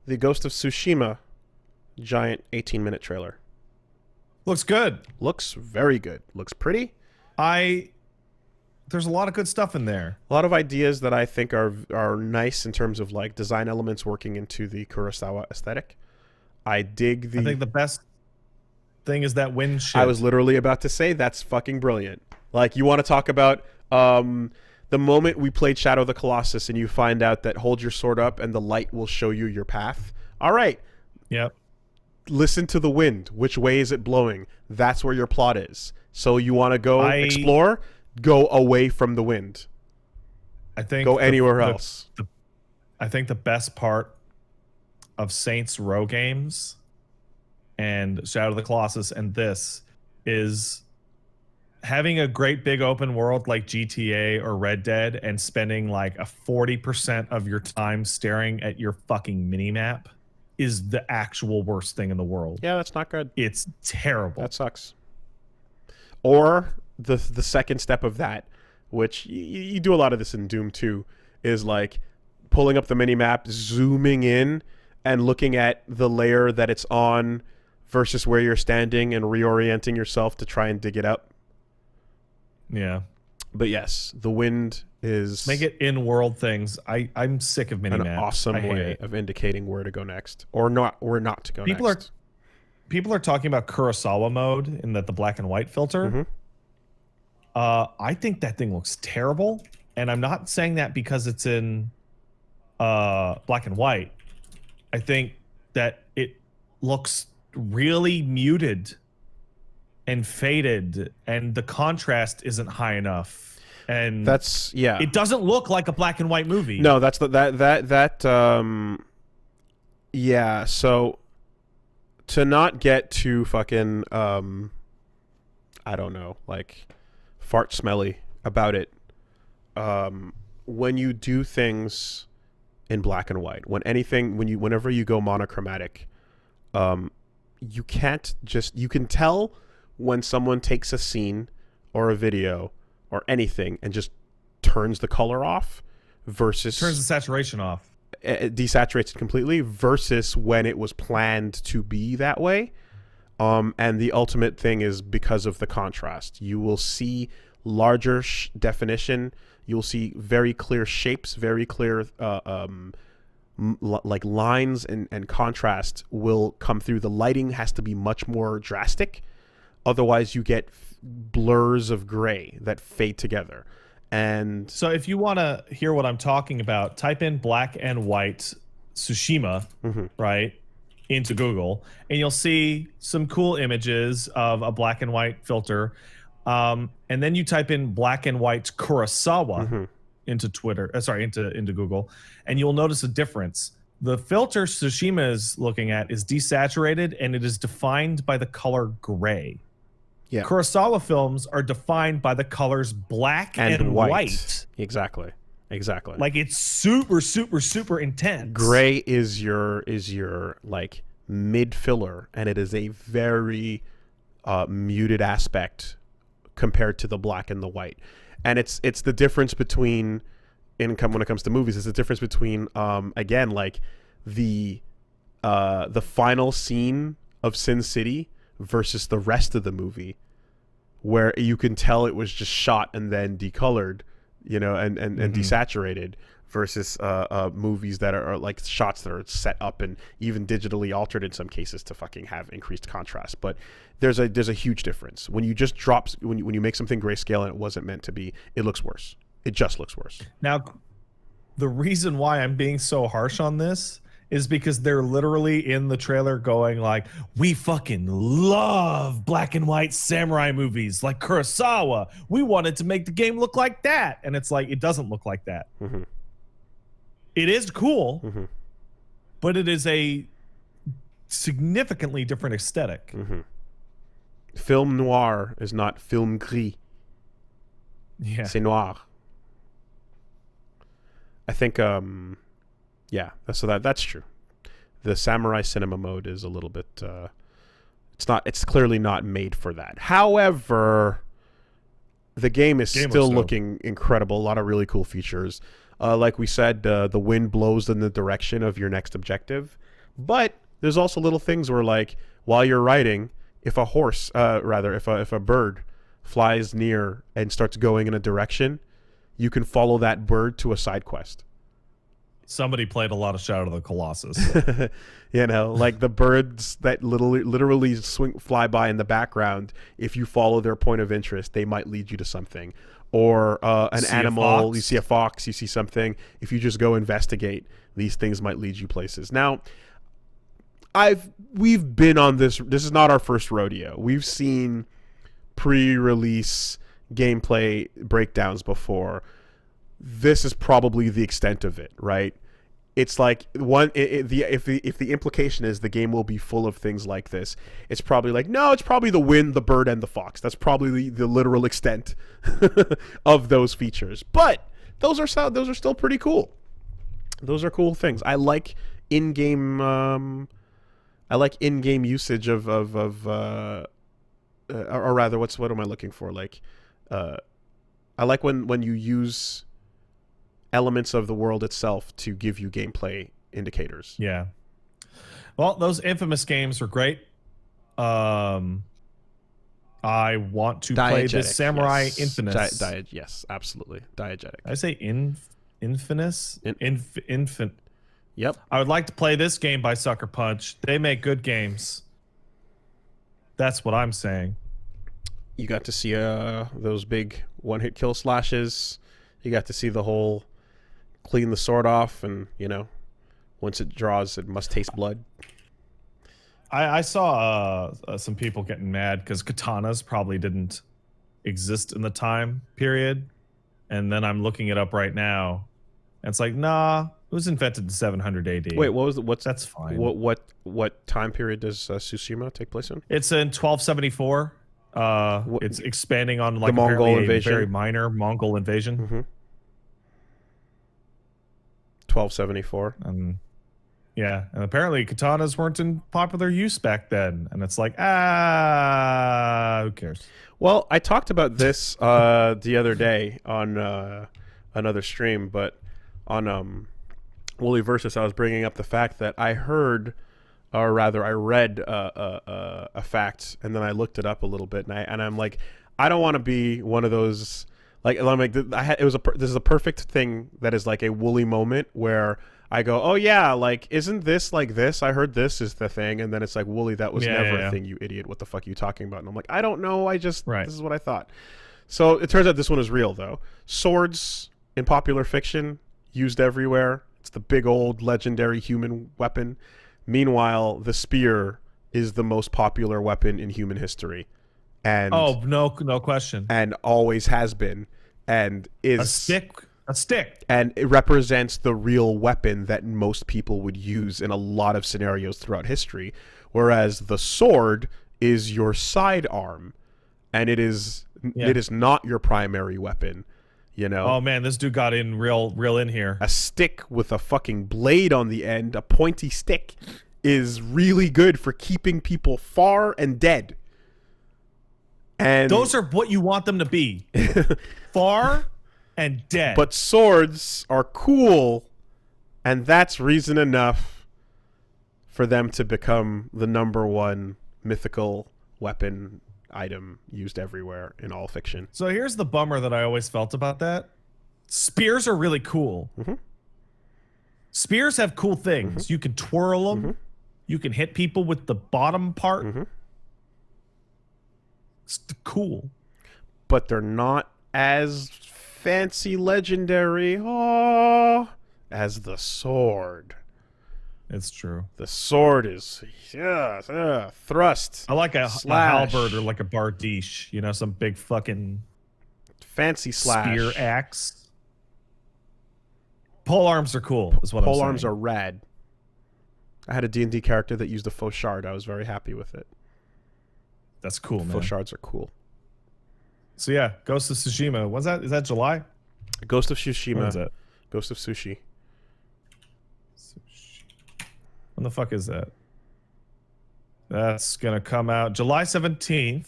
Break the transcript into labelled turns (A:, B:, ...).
A: The Ghost of Tsushima giant 18-minute trailer.
B: Looks good.
A: Looks very good. Looks pretty.
B: There's a lot of good stuff in there.
A: A lot of ideas that I think are nice in terms of like design elements working into the Kurosawa aesthetic. I think
B: the best thing is that wind shit.
A: I was literally about to say that's fucking brilliant. Like, you want to talk about the moment we played Shadow of the Colossus and you find out that hold your sword up and the light will show you your path. All right.
B: Yep.
A: Listen to the wind. Which way is it blowing? That's where your plot is. So you want to go explore? Go away from the wind.
B: I think
A: go anywhere else.
B: I think the best part of Saints Row games and Shadow of the Colossus and this is having a great big open world like GTA or Red Dead and spending like a 40% of your time staring at your fucking minimap is the actual worst thing in the world.
A: Yeah, that's not good.
B: It's terrible.
A: That sucks. Or the second step of that, which you do a lot of this in Doom 2, is like pulling up the minimap, zooming in, and looking at the layer that it's on versus where you're standing and reorienting yourself to try and dig it up.
B: Yeah.
A: But yes, the wind is...
B: Make it in-world things. I'm sick of minimaps.
A: An awesome way of indicating where to go next. Or not to go next.
B: People are talking about Kurosawa mode in the black and white filter.
A: Mm-hmm.
B: I think that thing looks terrible. And I'm not saying that because it's in black and white. I think that it looks really muted and faded, and the contrast isn't high enough. And
A: that's
B: it doesn't look like a black and white movie.
A: No, that's yeah. So to not get too fucking I don't know, like fart smelly about it. When you do things in black and white, whenever you go monochromatic, you can tell when someone takes a scene or a video or anything and just turns the color off versus
B: turns the saturation off,
A: desaturates it completely, versus when it was planned to be that way. And the ultimate thing is because of the contrast. You will see larger definition. You'll see very clear shapes, very clear like lines and contrast will come through. The lighting has to be much more drastic. Otherwise, you get blurs of gray that fade together. And
B: so if you want to hear what I'm talking about, type in black and white Tsushima, right, into Google, and you'll see some cool images of a black and white filter. And then you type in black and white Kurosawa into into Google, and you'll notice a difference. The filter Tsushima is looking at is desaturated, and it is defined by the color gray.
A: Yeah.
B: Kurosawa films are defined by the colors black and white.
A: Exactly.
B: Like, it's super, super, super intense.
A: Gray is your like mid filler, and it is a very muted aspect compared to the black and the white. And it's the difference between when it comes to movies. It's the difference between again, like the final scene of Sin City versus the rest of the movie, where you can tell it was just shot and then decolored, and desaturated, versus movies that are like shots that are set up and even digitally altered in some cases to fucking have increased contrast. But there's a huge difference. When you just when you make something grayscale and it wasn't meant to be, it looks worse. It just looks worse.
B: Now, the reason why I'm being so harsh on this is because they're literally in the trailer going like, we fucking love black and white samurai movies like Kurosawa. We wanted to make the game look like that. And it's like, it doesn't look like that. It is cool, but it is a significantly different aesthetic.
A: Film noir is not film gris.
B: Yeah.
A: C'est noir. I think, so that's true. The samurai cinema mode is a little bit, it's clearly not made for that. However, the game is still looking incredible. A lot of really cool features. Like we said, the wind blows in the direction of your next objective. But there's also little things where, like, while you're riding, if a if a bird flies near and starts going in a direction, you can follow that bird to a side quest.
B: Somebody played a lot of Shadow of the Colossus.
A: You know, like the birds that literally fly by in the background. If you follow their point of interest, they might lead you to something. Or an animal, you see a fox, you see something. If you just go investigate, these things might lead you places. Now, we've been on this. This is not our first rodeo. We've seen pre-release gameplay breakdowns before. This is probably the extent of it, right? It's like if the implication is the game will be full of things like this, it's probably like, no, it's probably the wind, the bird, and the fox. That's probably the literal extent of those features. But those are still pretty cool. Those are cool things. I like in-game usage of or rather, what am I looking for? Like, I like when you use elements of the world itself to give you gameplay indicators.
B: Yeah. Well, those Infamous games were great. I want to play this Samurai Infinite.
A: Yes, absolutely. Diegetic.
B: I say Infinite?
A: Yep.
B: I would like to play this game by Sucker Punch. They make good games. That's what I'm saying.
A: You got to see those big one-hit kill slashes. You got to see the whole clean the sword off, and, you know, once it draws, it must taste blood.
B: I saw some people getting mad because katanas probably didn't exist in the time period. And then I'm looking it up right now. And it's like, nah, it was invented in 700 AD.
A: Wait, what was it?
B: That's fine.
A: What time period does Tsushima take place in?
B: It's in 1274. It's expanding on like
A: the Mongol invasion.
B: A very minor Mongol invasion.
A: Mm-hmm. 1274.
B: Yeah, and apparently katanas weren't in popular use back then, and it's like, who cares?
A: Well, I talked about this the other day on another stream, but on WoolieVersus, I was bringing up the fact that I heard, or rather, I read a fact, and then I looked it up a little bit, and I'm like, I don't want to be one of those. Like, I'm like, this is a perfect thing that is like a Woolie moment where I go, oh yeah, like, isn't this like this? I heard this is the thing, and then it's like, Woolie, that was never a thing, you idiot. What the fuck are you talking about? And I'm like, I don't know. This is what I thought. So it turns out this one is real, though. Swords in popular fiction used everywhere. It's the big old legendary human weapon. Meanwhile, the spear is the most popular weapon in human history. And
B: no question.
A: And always has been, and is
B: a stick.
A: And it represents the real weapon that most people would use in a lot of scenarios throughout history, whereas the sword is your sidearm, and it is not your primary weapon. You know?
B: Oh man, this dude got in real in here.
A: A stick with a fucking blade on the end, a pointy stick, is really good for keeping people far and dead. And
B: those are what you want them to be. Far and dead.
A: But swords are cool, and that's reason enough for them to become the #1 mythical weapon item used everywhere in all fiction.
B: So here's the bummer that I always felt about that. Spears are really cool.
A: Mm-hmm.
B: Spears have cool things. Mm-hmm. You can twirl them. Mm-hmm. You can hit people with the bottom part.
A: Mm-hmm.
B: It's cool.
A: But they're not as fancy legendary as the sword.
B: It's true.
A: The sword is thrust.
B: I like a halberd or like a bardiche. You know, some big fucking
A: fancy slash.
B: Spear axe. Pole arms are cool, is what I'm saying.
A: Pole arms are rad. I had a D&D character that used a faux shard. I was very happy with it.
B: That's cool, man.
A: Faux shards are cool.
B: So yeah, Ghost of Tsushima. When's that? Is that July?
A: Ghost of Tsushima.
B: When is that?
A: Ghost of Sushi.
B: When the fuck is that? That's gonna come out July 17th.